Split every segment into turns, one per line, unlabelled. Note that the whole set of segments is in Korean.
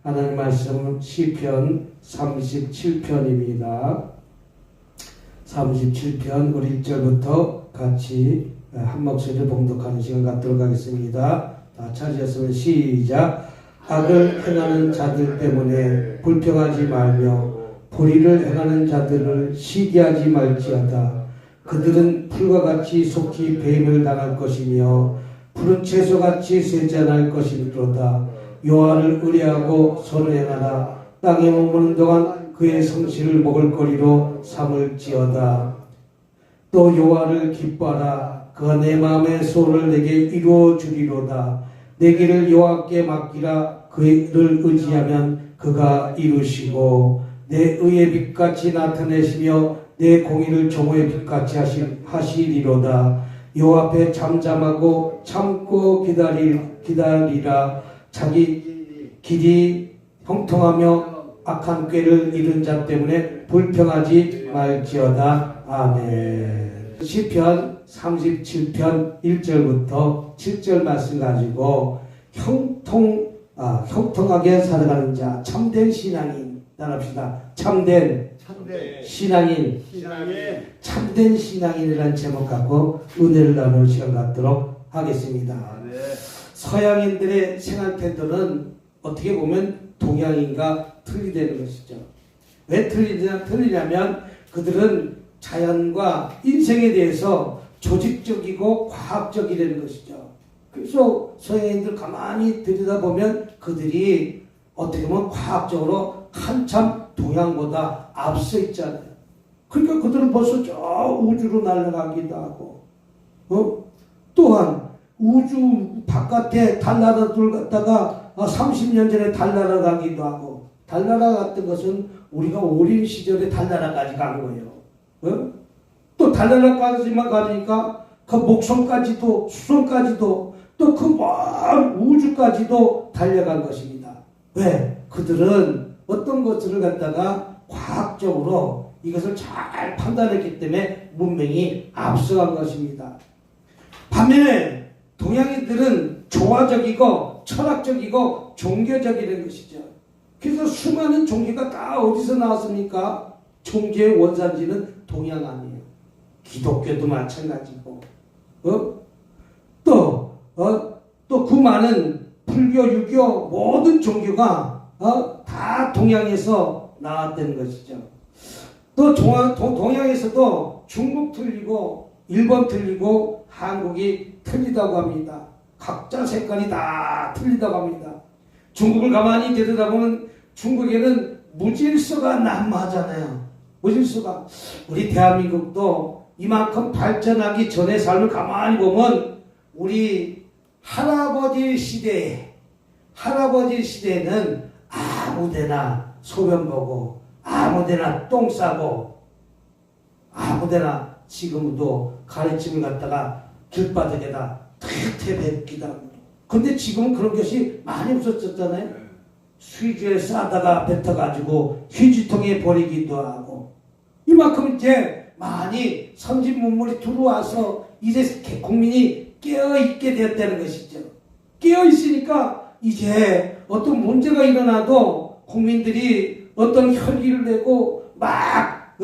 하나님 말씀은 시편 37편입니다. 37편 우리 1절부터 같이 한 목소리를 봉독하는 시간 갖도록 하겠습니다. 다 찾으셨으면 시작. 악을 행하는 자들 때문에 불평하지 말며 불의를 행하는 자들을 시기하지 말지어다. 그들은 풀과 같이 속히 배임을 당할 것이며 푸른 채소같이 쇠잔할 것이로다. 여호와를 의뢰하고 선을 행하라. 땅에 머무는 동안 그의 성실을 먹을거리로 삼을지어다. 또 여호와를 기뻐하라. 그가 내 마음의 소원을 내게 이루어 주리로다. 내 길을 여호와께 맡기라. 그를 의지하면 그가 이루시고 내 의의 빛같이 나타내시며 내 공의를 정오의 빛같이 하시리로다. 여호와 앞에 잠잠하고 참고 기다리라. 자기 길이 형통하며 악한 꾀를 이룬 자 때문에 불평하지 말지어다. 아멘. 시편 37편 1절부터 7절 말씀 가지고 형통하게 살아가는 자, 참된 신앙인 따라합시다. 참된 신앙인, 참된 신앙인이라는 제목 갖고 은혜를 나누는 시간 갖도록 하겠습니다. 서양인들의 생활 태도는 어떻게 보면 동양인과 틀리다는 것이죠. 왜 틀리냐면 그들은 자연과 인생에 대해서 조직적이고 과학적이라는 것이죠. 그래서 서양인들 가만히 들여다보면 그들이 어떻게 보면 과학적으로 한참 동양보다 앞서 있잖아요. 그러니까 그들은 벌써 저 우주로 날아가기도 하고, 또한 우주 바깥에 달나라들 갔다가 30년 전에 달나라 가기도 하고, 달나라 갔던 것은 우리가 어린 시절에 달나라까지 간 거예요. 또 달나라까지만 가니까 그 목성까지도 수성까지도 또 그 먼 우주까지도 달려간 것입니다. 왜? 그들은 어떤 것들을 갖다가 과학적으로 이것을 잘 판단했기 때문에 문명이 앞서간 것입니다. 반면에 동양인들은 조화적이고 철학적이고 종교적이라는 것이죠. 그래서 수많은 종교가 다 어디서 나왔습니까? 종교의 원산지는 동양 아니에요. 기독교도 마찬가지고, 또 그 많은 불교, 유교 모든 종교가 다 동양에서 나왔다는 것이죠. 또 동양에서도 중국 틀리고 일본 틀리고 한국이 틀리다고 합니다. 각자 색깔이 다 틀리다고 합니다. 중국을 가만히 들여다보면 중국에는 무질서가 난무하잖아요. 무질서가. 우리 대한민국도 이만큼 발전하기 전의 삶을 가만히 보면 우리 할아버지 시대에는 아무데나 소변 보고 아무데나 똥 싸고 아무데나 지금도 가르침을 갖다가 길바닥에다 퇴퇴 뱉기도 하고. 근데 지금은 그런 것이 많이 없어졌잖아요. 휴지에 싸다가 뱉어가지고 휴지통에 버리기도 하고. 이만큼 이제 많이 선진 문물이 들어와서 이제 국민이 깨어있게 되었다는 것이죠. 깨어있으니까 이제 어떤 문제가 일어나도 국민들이 어떤 혈기를 내고 막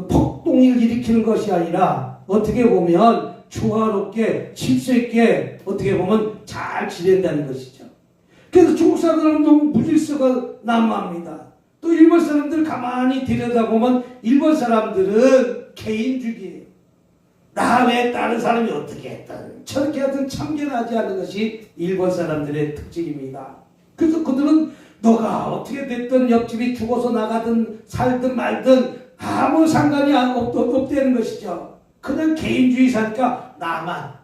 폭동을 일으키는 것이 아니라 어떻게 보면 조화롭게 질서 있게 어떻게 보면 잘 지낸다는 것이죠. 그래서 중국 사람들은 너무 무질서가 난무합니다. 또 일본 사람들 가만히 들여다보면 일본 사람들은 개인주의예요. 나 외에 다른 사람이 어떻게 했든 저렇게 하든 참견하지 않는 것이 일본 사람들의 특징입니다. 그래서 그들은 너가 어떻게 됐든 옆집이 죽어서 나가든 살든 말든 아무 상관이 없다는 것이죠. 그냥 개인주의 사니까 나만.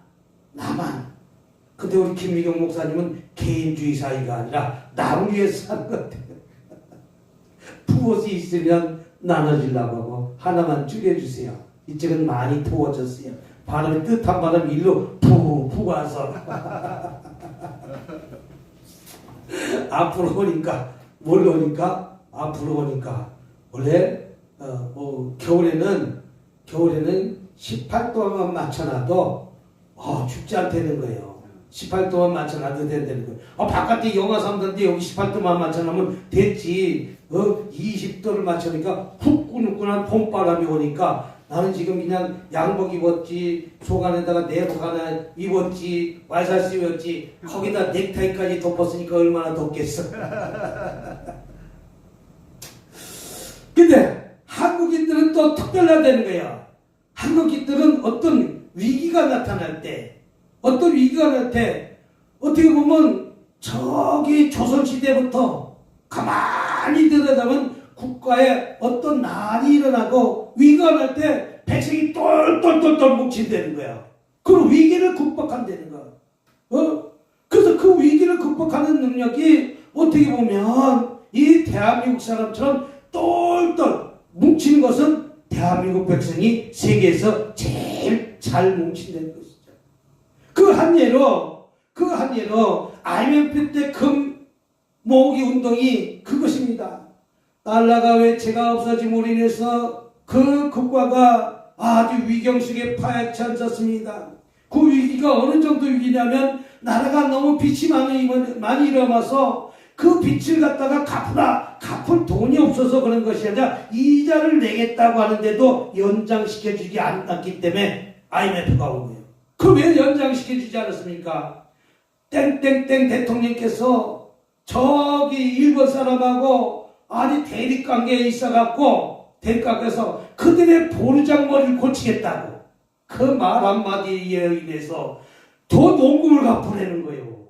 근데 우리 김미경 목사님은 개인주의사가 아니라 나를 위해서 사는 것 같아요. 부엌이 있으면 나눠주려고 하고 하나만 줄여주세요. 이쪽은 많이 부어졌어요. 바람이 뜻한 바람이 일로 푹 와서 앞으로 오니까 앞으로 오니까 원래 겨울에는 18도만 맞춰놔도 춥지 않다는 거예요. 18도만 맞춰놔도 된다는 거예요. 바깥에 영하 3도인데 여기 18도만 맞춰놓으면 됐지. 20도를 맞추니까 후끈후끈한 봄바람이 오니까 나는 지금 그냥 양복 입었지, 속 안에다가 내복 하나 입었지, 와이셔츠 입었지, 거기다 넥타이까지 덮었으니까 얼마나 덥겠어. 근데 한국인들은 또 특별하다는 거야. 한국인들은 어떤 위기가 나타날 때, 어떻게 보면 저기 조선시대부터 가만히 들여다보면 국가에 어떤 난이 일어나고 위기가 날 때 백성이 똘똘똘똘 뭉친다는 거야. 그 위기를 극복한다는 거야. 그래서 그 위기를 극복하는 능력이 어떻게 보면 이 대한민국 사람처럼 똘똘 뭉치는 것은 대한민국 백성이 세계에서 제일 잘 뭉친다는 것이죠. 그 한 예로 IMF 때 금 모으기 운동이 그것입니다. 달러가 외채가 없어짐으로 인해서 그 국가가 아주 위경 속에 파헤쳐 앉았습니다. 그 위기가 어느 정도 위기냐면 나라가 너무 빚이 많이 일어나서 그 빚을 갖다가 갚을 돈이 없어서 그런 것이 아니라 이자를 내겠다고 하는데도 연장시켜주지 않았기 때문에 IMF가 온 거예요. 그 왜 연장시켜주지 않았습니까? 땡땡땡 대통령께서 저기 일본 사람하고 아니 대립관계에 있어갖고 대립관계에서 그들의 보르장머리를 고치겠다고 그 말 한마디에 인해서 더 농금을 갚으라는 거예요.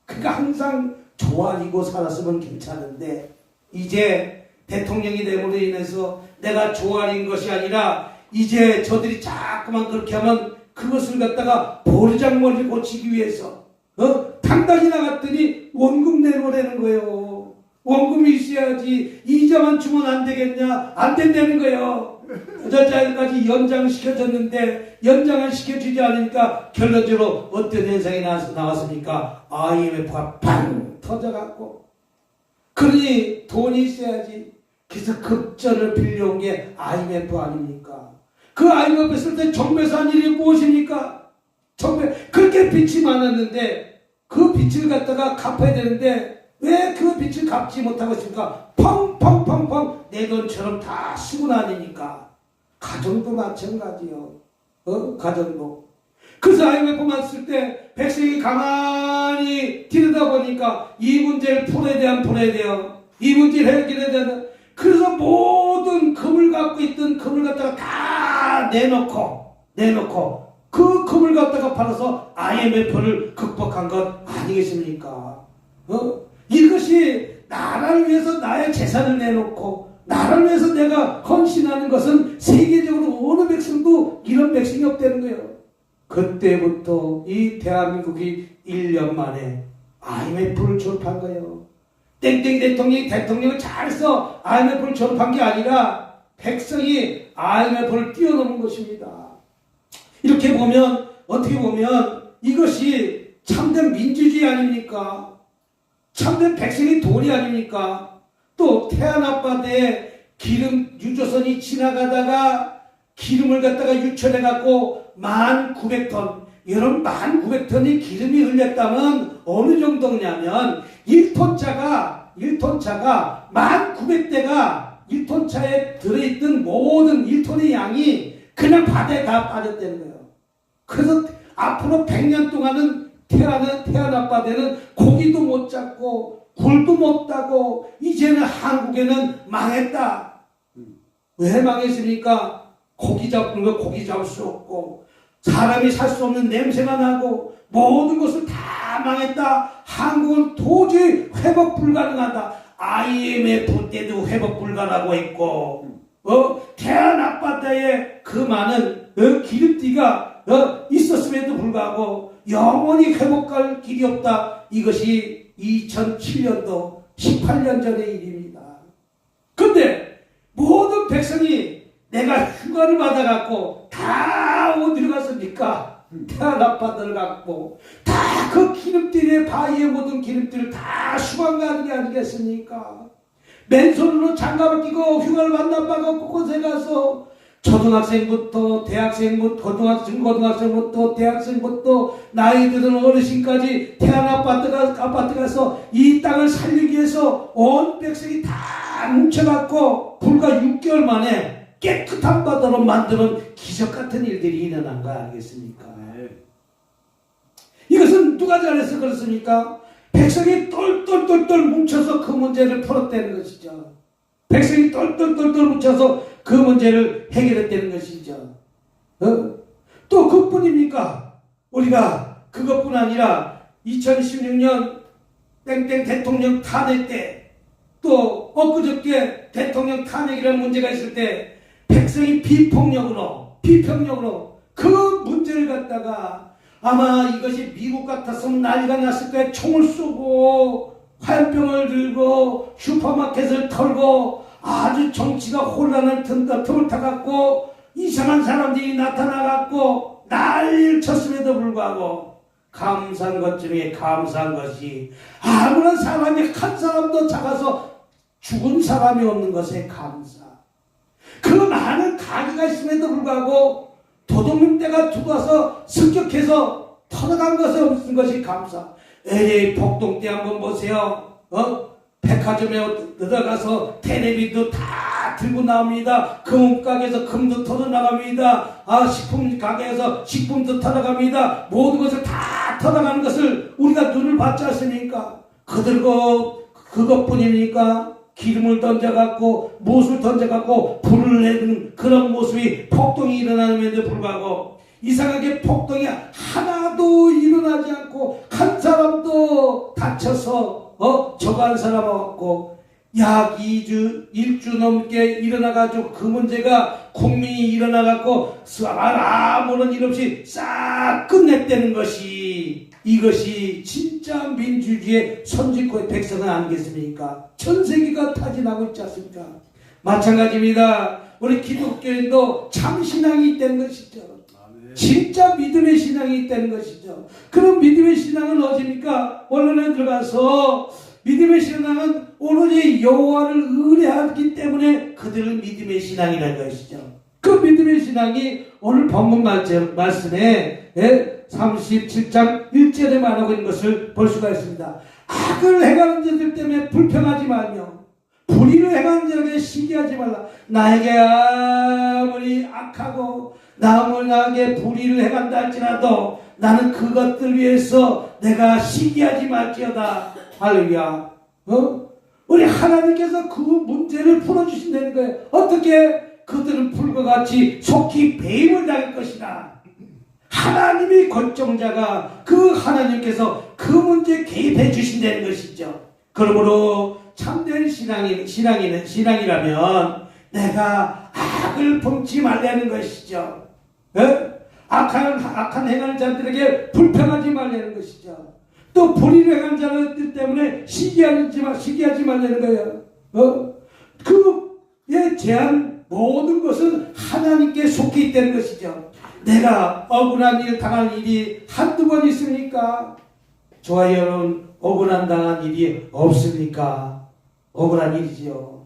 그러니까 항상 조아리고 살았으면 괜찮은데 이제 대통령이 됨으로 인해서 내가 조아린 것이 아니라 이제 저들이 자꾸만 그렇게 하면 그것을 갖다가 보르장머리를 고치기 위해서 당당히 나갔더니 원금 내놓으라는 거예요. 원금이 있어야지 이자만 주면 안 되겠냐? 안 된다는 거예요. 저자까지 연장시켜줬는데 연장을 시켜주지 않으니까 결론적으로 어떤 현상이 나왔습니까? IMF가 팡 터져갖고 그러니 돈이 있어야지. 그래서 급전을 빌려온 게 IMF 아닙니까? 그 IMF 했을 때 정부에서 한 일이 무엇입니까? 그렇게 빚이 많았는데 그 빚을 갖다가 갚아야 되는데 왜 그 빚을 갚지 못하고 있습니까? 펑펑펑펑 내 돈처럼 다 쓰고 다니니까. 가정도 마찬가지요. 가정도. 그래서 IMF 맞을 때 백성이 가만히 들여다보니까 이 문제를 풀어야 돼요. 이 문제를 해결해야 되는. 그래서 모든 금을 갖고 있던 금을 갖다가 다 내놓고 그 금을 갖다가 팔아서 IMF를 극복한 것 아니겠습니까? 이것이 나라를 위해서 나의 재산을 내놓고 나라를 위해서 내가 헌신하는 것은 세계적으로 어느 백성도 이런 백성이 없다는 거예요. 그때부터 이 대한민국이 1년 만에 IMF를 졸업한 거예요. 땡땡 대통령을 잘해서 IMF를 졸업한 게 아니라 백성이 IMF를 뛰어넘은 것입니다. 이렇게 보면 어떻게 보면 이것이 참된 민주주의 아닙니까? 참된 백성의 도리 아닙니까? 또 태안 앞바다에 기름 유조선이 지나가다가 기름을 갖다가 유출해갖고 1900톤 여러분 1900톤이 기름이 흘렸다면 어느 정도냐면 1톤차가 1900대가 1톤차에 들어있던 모든 1톤의 양이 그냥 바다에 다 빠졌다는 거예요. 그래서 앞으로 100년 동안은 태안 앞바다는 고기도 못 잡고 굴도 못 따고 이제는 한국에는 망했다. 왜 망했습니까? 고기 잡는 거 고기 잡을 수 없고 사람이 살 수 없는 냄새가 나고 모든 것을 다 망했다. 한국은 도저히 회복 불가능하다. IMF 때도 회복 불가능하고 있고 태안 앞바다에 그 많은 기름띠가 있었음에도 불구하고 영원히 회복할 길이 없다. 이것이 2007년도 18년 전의 일입니다. 근데 모든 백성이 내가 휴가를 받아갖고 다 어디로 갔습니까? 태안 앞바다를 갖고 다 그 기름띠에 바위에 모든 기름띠를 다 수강 가는 게 아니겠습니까? 맨손으로 장갑을 끼고 휴가를 만나봐가 곳곳에 가서 초등학생부터 대학생부터 고등학생부터 대학생부터 나이 드는 어르신까지 태안 아파트 가서 이 땅을 살리기 위해서 온 백성이 다 뭉쳐갖고 불과 6개월 만에 깨끗한 바다로 만드는 기적 같은 일들이 일어난 거 아니겠습니까? 이것은 누가 잘해서 그렇습니까? 백성이 똘똘똘똘 뭉쳐서 그 문제를 풀었다는 것이죠. 백성이 똘똘똘똘 뭉쳐서 그 문제를 해결했다는 것이죠. 또 그뿐입니까? 우리가 그것뿐 아니라 2016년 땡땡 대통령 탄핵 때 또 엊그저께 대통령 탄핵이라는 문제가 있을 때 백성이 비폭력으로 그 문제를 갖다가 아마 이것이 미국 같았으면 난리가 났을 거예요. 총을 쏘고 화염병을 들고 슈퍼마켓을 털고 아주 정치가 혼란을 틈을 타갖고 이상한 사람들이 나타나갖고 난리를 쳤음에도 불구하고 감사한 것 중에 감사한 것이 아무런 사람이 한 사람도 작아서 죽은 사람이 없는 것에 감사. 그 많은 가게가 있음에도 불구하고 도둑놈떼가 들어와서 습격해서 터져간 것에 없는 것이 감사. LA 폭동때 한번 보세요. 백화점에 들어가서 텔레비도 다 들고 나옵니다. 금가게에서 금도 터져나갑니다. 식품 가게에서 식품도 터져갑니다. 모든 것을 다 터져가는 것을 우리가 눈을 받지 않습니까? 그것뿐입니까? 기름을 던져갖고 못을 던져갖고 불을 내는 그런 모습이 폭동이 일어나는데도 불구하고 이상하게 폭동이 하나도 일어나지 않고 한 사람도 다쳐서 저거 한 사람 없고 약 2주, 1주 넘게 일어나가지고 그 문제가 국민이 일어나갖고 아무런 일 없이 싹 끝냈다는 것이 이것이 진짜 민주주의의 선진국의 백성은 아니겠습니까? 전 세계가 타진하고 있지 않습니까? 마찬가지입니다. 우리 기독교인도 참 신앙이 있다는 것이죠. 진짜 믿음의 신앙이 있다는 것이죠. 그럼 믿음의 신앙은 어디입니까? 원론에 들어가서 믿음의 신앙은 오로지 여호와를 의뢰하기 때문에 그들은 믿음의 신앙이라는 것이죠. 그 믿음의 신앙이 오늘 본문 말씀에 37장 1절에 말하고 있는 것을 볼 수가 있습니다. 악을 행하는 자들 때문에 불평하지 말며 불의를 행하는 자에게 시기하지 말라. 나에게 아무리 악하고 나에게 불의를 행한다 할지라도 나는 그것들 위해서 내가 시기하지 말지어다. 할렐루야. 우리 하나님께서 그 문제를 풀어주신다는 거예요. 어떻게? 그들은 불과 같이 속히 배임을 당할 것이다. 하나님이 권총자가 그 하나님께서 그 문제에 개입해 주신다는 것이죠. 그러므로 참된 신앙이라면 내가 악을 품지 말라는 것이죠. 악한 행하는 자들에게 불평하지 말라는 것이죠. 또 불의를 행하는 자들 때문에 시기하지 말라는 거예요. 그에 제한 모든 것은 하나님께 속해 있다는 것이죠. 내가 억울한 일 당할 일이 한두 번 있습니까? 저와 여러분 억울한 당한 일이 없습니까? 억울한 일이지요.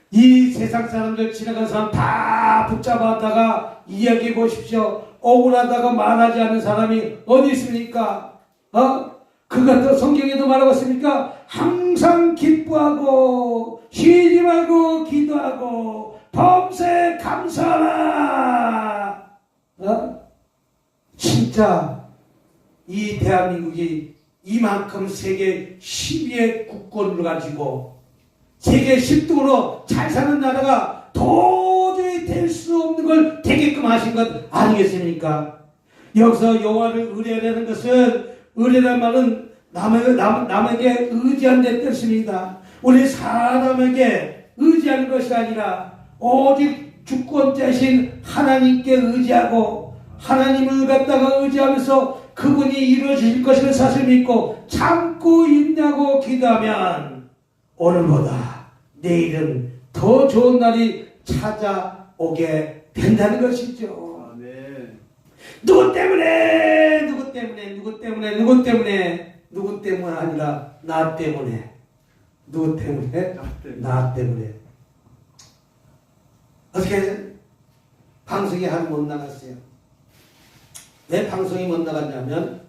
이 세상 사람들 지나간 사람 다 붙잡았다가 이야기해 보십시오. 억울하다고 말하지 않는 사람이 어디 있습니까? 그것도 성경에도 말하고 있습니까? 항상 기뻐하고 쉬지 말고 기도하고 범사에 감사하라. 진짜 이 대한민국이 이만큼 세계 10위의 국권을 가지고 세계 10등으로 잘 사는 나라가 도저히 될 수 없는 걸 되게끔 하신 것 아니겠습니까? 여기서 여호와를 의뢰하는 것은 의뢰란 말은 남에게 의지한다는 뜻입니다. 우리 사람에게 의지하는 것이 아니라 오직 주권자신 하나님께 의지하고 하나님을 갖다가 의지하면서 그분이 이루어 주실 것을 사실 믿고 참고 인내하고 기도하면 오늘보다 내일은 더 좋은 날이 찾아오게 된다는 것이죠. 네. 누구 때문에 아니라 나 때문에. 누구 때문에? 나 때문에. 어떻게 방송이 한 못 나갔어요. 왜 방송이 못 나갔냐면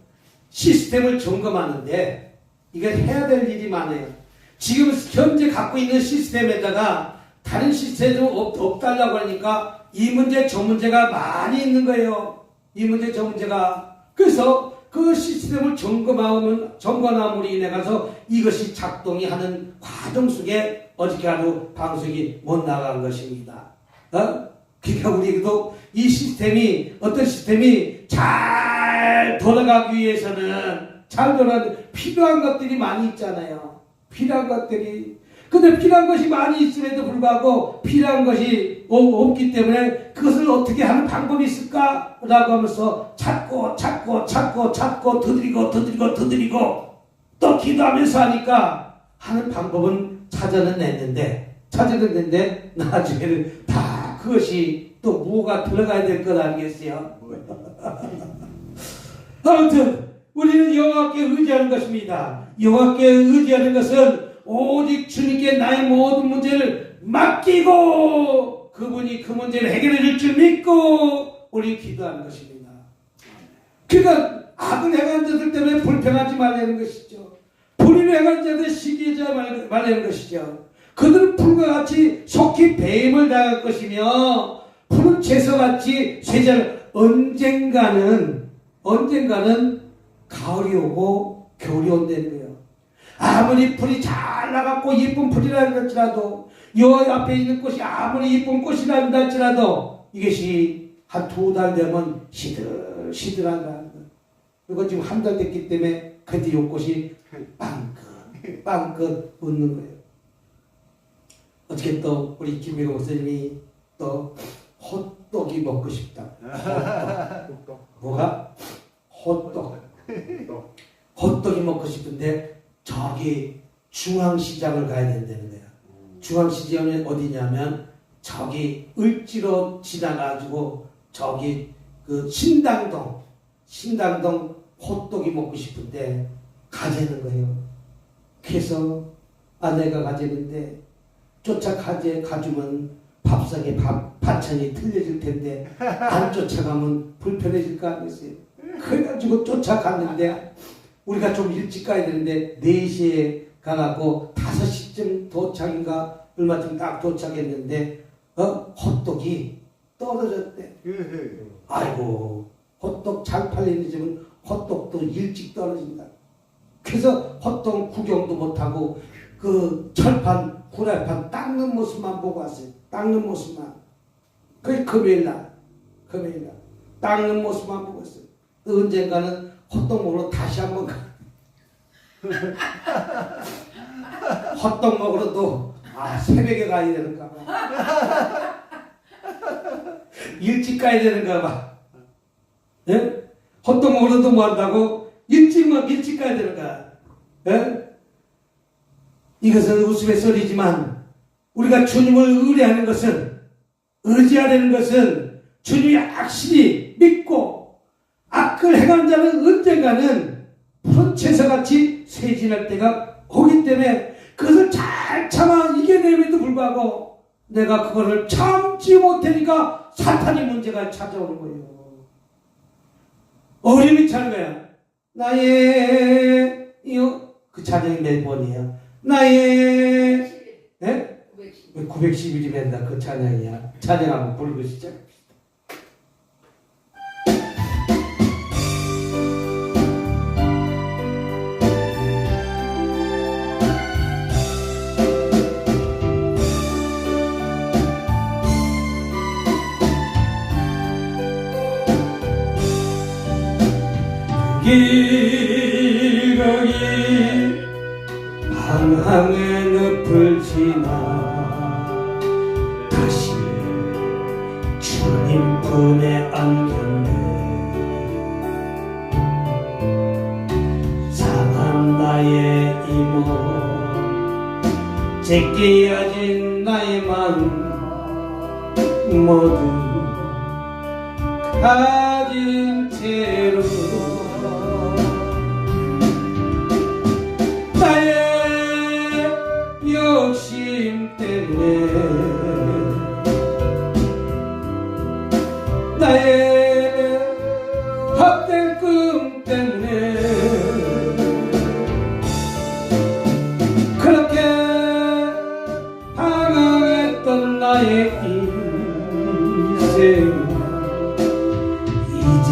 시스템을 점검하는데 이게 해야 될 일이 많아요. 지금 현재 갖고 있는 시스템에다가 다른 시스템이 없달라고 하니까 이 문제 저 문제가 많이 있는 거예요. 이 문제 저 문제가. 그래서 그 시스템을 점검함으로 인해 가서 이것이 작동이 하는 과정 속에 어저께 하루 방송이 못 나간 것입니다. 그러니까 우리도 이 시스템이 어떤 시스템이 잘 돌아가기 위해서는 필요한 것들이 많이 있잖아요. 필요한 것들이. 근데 필요한 것이 많이 있음에도 불구하고 필요한 것이 없기 때문에 그것을 어떻게 하는 방법이 있을까? 라고 하면서 찾고 두드리고 또 기도하면서 하니까 하는 방법은 찾아냈는데 나중에는 다 그것이 또 뭐가 들어가야 될 것 아니겠어요? 아무튼 우리는 여호와께 의지하는 것입니다. 여호와께 의지하는 것은 오직 주님께 나의 모든 문제를 맡기고 그분이 그 문제를 해결해 줄 줄 믿고 우리 기도하는 것입니다. 그러니까 악을 행하는 자들 때문에 불평하지 말라는 것이죠. 불의를 행하는 자들 시기하지 말라는 것이죠. 그들은 풀과 같이 속히 배임을 당할 것이며 푸른 채소같이 쇠잘 언젠가는 가을이 오고 겨울이 온다는 거예요. 아무리 풀이 잘 나갔고 예쁜 풀이라 할지라도 여호와 앞에 있는 꽃이 아무리 예쁜 꽃이라 할지라도 이것이 한 2달 되면 시들시들하다는 거예요. 그리고 지금 1달 됐기 때문에 그때 이 꽃이 빵긋 웃는 거예요. 어떻게 또 우리 김미경 목사님이 또 호떡이 먹고 싶다. 뭐가? 호떡이 먹고 싶은데 저기 중앙시장을 가야 된다는 거야. 중앙시장은 어디냐면 저기 을지로 지나가지고 저기 그 신당동 호떡이 먹고 싶은데 가자는 거예요. 그래서 아내가 가자는데 가주면 밥상에 반찬이 틀려질 텐데 안 쫓아가면 불편해질 거 아니겠어요? 그래가지고 쫓아갔는데 우리가 좀 일찍 가야 되는데 4시에 가갖고 5시쯤 도착인가 얼마쯤 딱 도착했는데 호떡이 떨어졌대. 아이고 호떡 잘 팔리는 집은 호떡도 일찍 떨어진다. 그래서 호떡 구경도 못하고 그 철판 후라이판 닦는 모습만 보고 왔어요. 닦는 모습만. 그게 금요일날 닦는 모습만 보고 있어요. 언젠가는 호떡 먹으러 다시 한번 가. 호떡 먹으러도 새벽에 가야 되는가 봐. 일찍 가야 되는가 봐. 예? 호떡 먹으러도 뭐 한다고? 일찍 가야 되는가? 예? 이것은 웃음의 소리지만 우리가 주님을 의지하려는 것은 주님이 확실히 믿고 악을 행하는 자는 언젠가는 푸른 채소같이 쇠진할 때가 오기 때문에 그것을 잘 참아 이겨내면도 불구하고 내가 그거를 참지 못하니까 사탄이 문제가 찾아오는 거예요. 어림이 차는 거야. 그 찬양이 몇 번이에요? 나의 911이 맨날 그 찬양이야. 찬양 한번 부르고 시작. 길 거기 방황의 늪을 지나 다시 주님 품에 안겼네. 상한 나의 이모 제끼어진 나의 마음 모두 가진 채로 나의 욕심 때문에 나의 인생 이제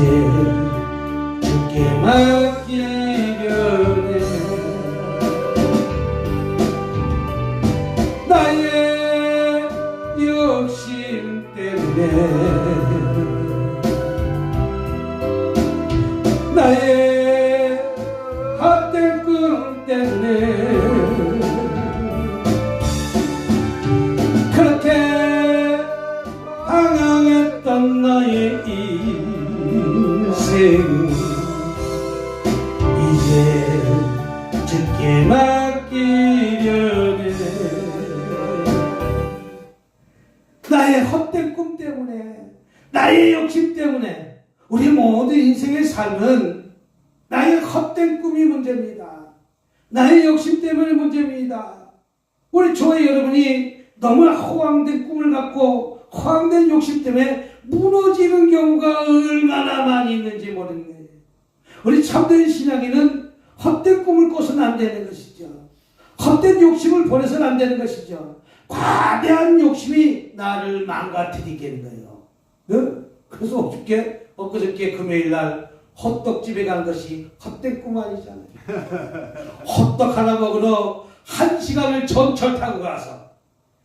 주께 맡기려네. 나의 욕심 때문에 나의 헛된 꿈 때문에 그렇게 방황했던 나의 인생 이제 주께 맡기려네. 나의 헛된 꿈 때문에 나의 욕심 때문에 우리 모두 인생의 삶은 나의 헛된 꿈이 문제입니다. 나의 욕심 때문에 문제입니다. 우리 교회 여러분이 너무 허황된 꿈을 갖고 허황된 욕심 때문에 무너지는 경우가 얼마나 많이 있는지 모르는 거예요. 우리 참된 신앙인은 헛된 꿈을 꿔서는 안 되는 것이죠. 헛된 욕심을 보내서는 안 되는 것이죠. 과대한 욕심이 나를 망가뜨리게 하는 거예요. 네? 그래서 엊그저께 금요일날 헛떡집에 간 것이 헛된 꿈 아니잖아요. 헛떡 하나 먹으러 1시간을 전철 타고 가서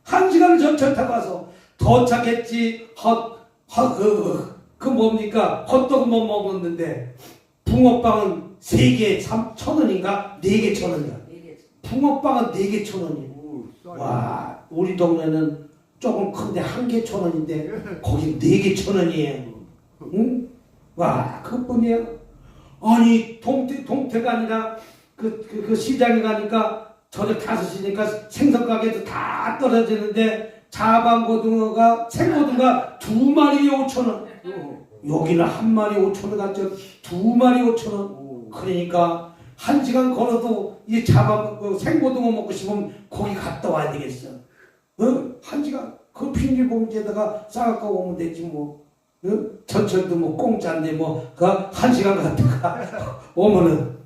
1시간을 전철 타고 가서 도착했지. 뭡니까? 헛떡은 못 먹었는데 붕어빵은 3개 1,000원인가? 4개 1,000원이야. 붕어빵은 4개 1,000원이야. 와, 우리 동네는 조금 큰데 1개 1,000원인데 거기 4개 1,000원이에요. 응? 와, 그뿐이에요. 아니 동태가 아니라 그 시장에 가니까 저녁 5시니까 생선가게도 다 떨어지는데 자반고등어가 생고등어가 2마리에 5,000원. 여기는 1마리 5,000원 같죠. 2마리 5,000원. 그러니까 1시간 걸어도 이 생고등어 먹고 싶으면 거기 갔다 와야 되겠어. 1시간 그 비닐봉지에다가 싸갖고 오면 되지 뭐. 전철도 뭐 공짜인데 뭐 그 1시간 갔다가 오면은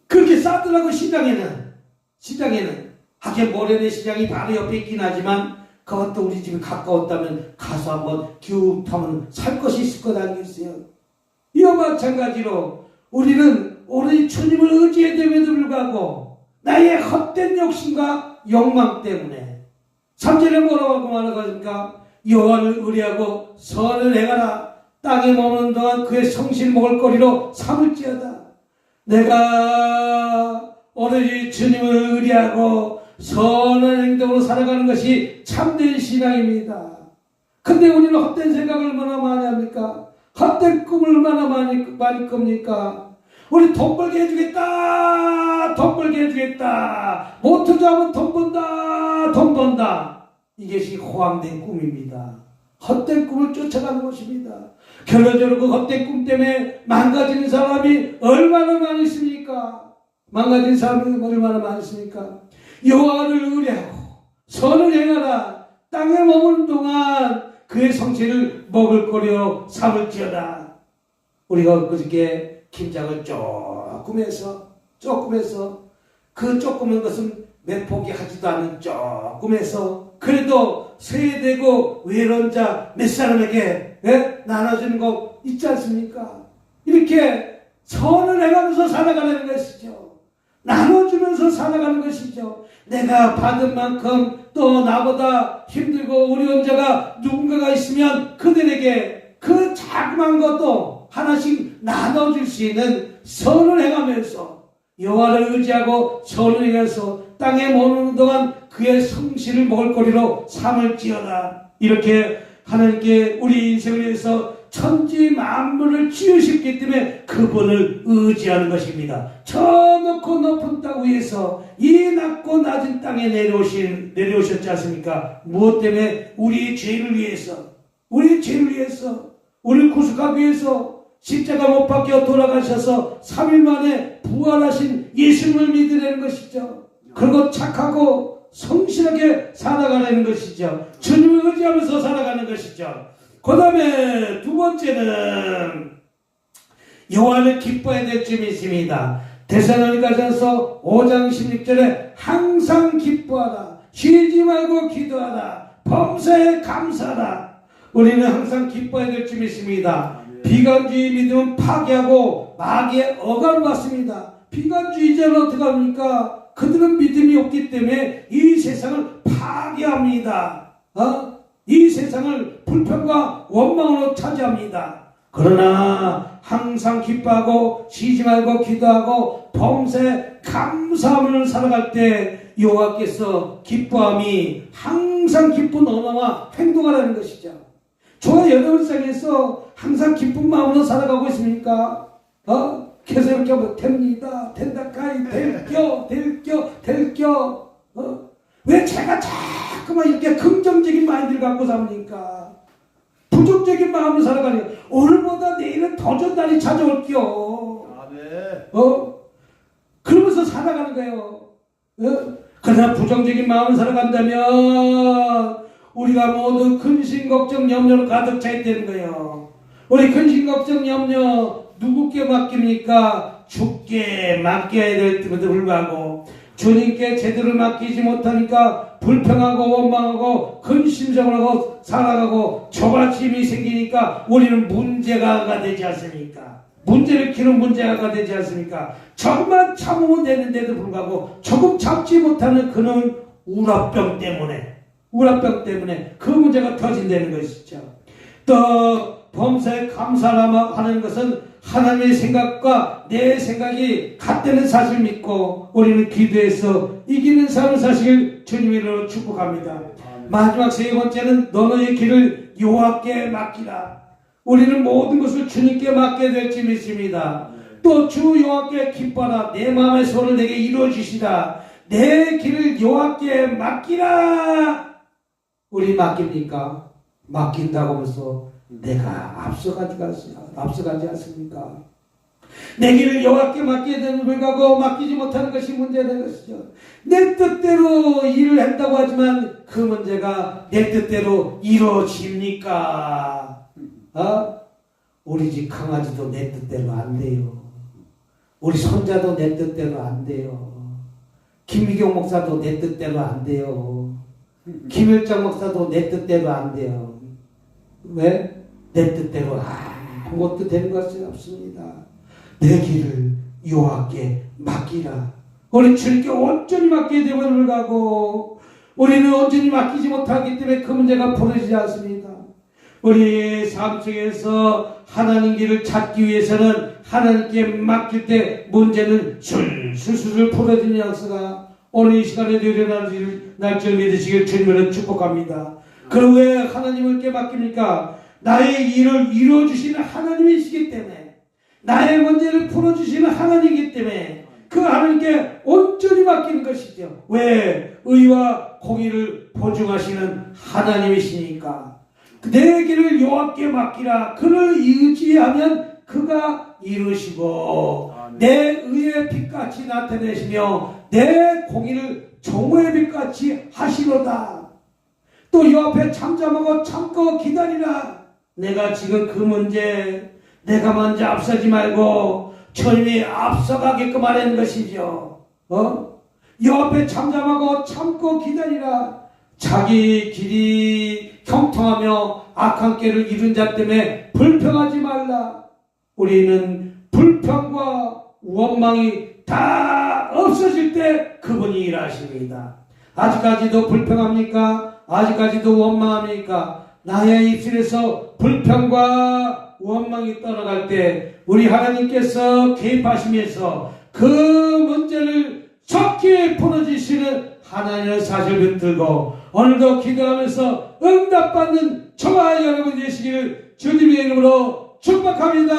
그렇게 싸더라고. 시장에는 하긴 모래내 시장이 바로 옆에 있긴 하지만 그것도 우리 집이 가까웠다면 가서 한번 기우 타면 살 것이 있을 것 아니겠어요. 이와 마찬가지로 우리는 오로지 주님을 의지해야 됨에도 불구하고 나의 헛된 욕심과 욕망 때문에 3절에 뭐라고 하고 말하는 것입니까? 여호와를 의뢰하고 선을 행하라. 땅에 머무는 동안 그의 성실 먹을거리로 삼을지어다. 내가 오로지 주님을 의뢰하고 선한 행동으로 살아가는 것이 참된 신앙입니다. 근데 우리는 헛된 생각을 얼마나 많이 합니까? 헛된 꿈을 얼마나 많이 꿉니까? 우리 돈 벌게 해주겠다. 못 투자하면 돈 번다. 이것이 호황된 꿈입니다. 헛된 꿈을 쫓아가는 것입니다. 결론적으로 그 헛된 꿈 때문에 망가지는 사람이 얼마나 많이 있습니까? 여호와를 의뢰하고 선을 행하라. 땅에 머무는 동안 그의 성실을 먹을 거리로 삼을지어다. 우리가 그저께 김장을 조금 해서 그 조그만 것은 몇 포기 하지도 않은 조금 해서 그래도 세대고 외로운 자 몇 사람에게 나눠주는 거 있지 않습니까? 이렇게 선을 해가면서 살아가는 것이죠. 나눠주면서 살아가는 것이죠. 내가 받은 만큼 또 나보다 힘들고 어려운 자가 누군가가 있으면 그들에게 그 자그만 것도 하나씩 나눠줄 수 있는 선을 해가면서 여호와를 의지하고 선을 행해서 땅에 머무는 동안 그의 성실을 먹을거리로 삼을지어다. 이렇게 하나님께 우리 인생을 위해서 천지 만물을 지으셨기 때문에 그분을 의지하는 것입니다. 저 높고 높은 땅 위에서 이 낮고 낮은 땅에 내려오셨지 않습니까? 무엇 때문에? 우리 죄를 위해서, 우리를 구속하기 위해서 십자가 못 박혀 돌아가셔서 3일 만에 부활하신 예수님을 믿으라는 것이죠. 그리고 착하고 성실하게 살아가는 것이죠. 주님을 의지하면서 살아가는 것이죠. 그 다음에 두 번째는 여호와를 기뻐해야 될 점이 있습니다. 데살로니가전서 5장 16절에 항상 기뻐하라. 쉬지 말고 기도하라. 범사에 감사하라. 우리는 항상 기뻐해야 될 줄 믿습니다. 비관주의 믿음은 파괴하고 마귀의 억압을 받습니다. 비관주의자는 어떻게 합니까? 그들은 믿음이 없기 때문에 이 세상을 파괴합니다. 이 세상을 불평과 원망으로 차지합니다. 그러나 항상 기뻐하고 쉬지 말고 기도하고 범사에 감사하며 살아갈 때 여호와께서 기뻐함이 항상 기쁜 언어와 행동하라는 것이죠. 저와 여러분 생에서 항상 기쁜 마음으로 살아가고 있습니까? 계속 이렇게 하면 됩니다. 된다카이 될겨. 왜 제가 자꾸만 이렇게 긍정적인 마인드를 갖고 삽니까? 부정적인 마음으로 살아가니 오늘보다 내일은 더 좋은 날이 찾아올게요. 그러면서 살아가는 거예요. 그러나 부정적인 마음으로 살아간다면 우리가 모두 근심, 걱정, 염려로 가득 차 있다는 거예요. 우리 근심, 걱정, 염려 누구께 맡깁니까? 주께 맡겨야 될 때에도 불구하고 주님께 제대로 맡기지 못하니까 불평하고 원망하고 근심정하고 살아가고 조바심이 생기니까 우리는 문제가 되지 않습니까? 문제를 키우는 문제가 되지 않습니까? 조금만 참으면 되는데도 불구하고 조금 참지 못하는 그는 우라병 때문에 그 문제가 터진다는 것이죠. 또 범사에 감사하는 것은 하나님의 생각과 내 생각이 같다는 사실을 믿고 우리는 기도해서 이기는 삶을 사시길 주님의 이름으로 축복합니다. 마지막 세 번째는 너의 길을 여호와께 맡기라. 우리는 모든 것을 주님께 맡게 될지 믿습니다. 또 주 여호와께 기뻐하라. 내 마음의 소원을 내게 이루어 주시라. 내 길을 여호와께 맡기라. 우리 맡깁니까? 맡긴다고 하면서 내가 앞서가지 않습니까? 내 길을 여호와께 맡기게 되는 불구하고 맡기지 못하는 것이 문제된 것이죠. 내 뜻대로 일을 한다고 하지만 그 문제가 내 뜻대로 이루어집니까? 우리 집 강아지도 내 뜻대로 안 돼요. 우리 손자도 내 뜻대로 안 돼요. 김미경 목사도 내 뜻대로 안 돼요. 김일정 목사도 내 뜻대로 안 돼요. 왜? 내 뜻대로 아무것도 되는 것이 없습니다. 내 길을 여호와께 맡기라. 우리 주님께 온전히 맡기게 되면 불구하고 우리는 온전히 맡기지 못하기 때문에 그 문제가 풀어지지 않습니다. 우리의 삶 속에서 하나님 길을 찾기 위해서는 하나님께 맡길 때 문제는 술술 풀어지는 양수가 오늘 이 시간에도 일어날 줄 믿으시길 주님으로 축복합니다. 그럼 왜 하나님께 맡깁니까? 나의 일을 이루어주시는 하나님이시기 때문에, 나의 문제를 풀어주시는 하나님이기 때문에 그 하나님께 온전히 맡기는 것이죠. 왜? 의와 공의를 보증하시는 하나님이시니까. 내 길을 여호와께 맡기라. 그를 의지하면 그가 이루시고 내 의의 빛같이 나타내시며 내 공의를 정오의 빛같이 하시로다. 또 여 앞에 잠잠하고 참고 기다리라. 내가 지금 그 문제 내가 먼저 앞서지 말고 주님이 앞서가게끔 하는 것이죠. 여 앞에 잠잠하고 참고 기다리라. 자기 길이 형통하며 악한 길을 이룬 자 때문에 불평하지 말라. 우리는 불평과 원망이 다 없어질 때 그분이 일하십니다. 아직까지도 불평합니까? 아직까지도 원망합니까? 나의 입술에서 불평과 원망이 떠나갈 때 우리 하나님께서 개입하시면서 그 문제를 속히 풀어주시는 하나님의 사실을 붙들고 오늘도 기도하면서 응답받는 저와 여러분 되시기를 주님의 이름으로 축복합니다.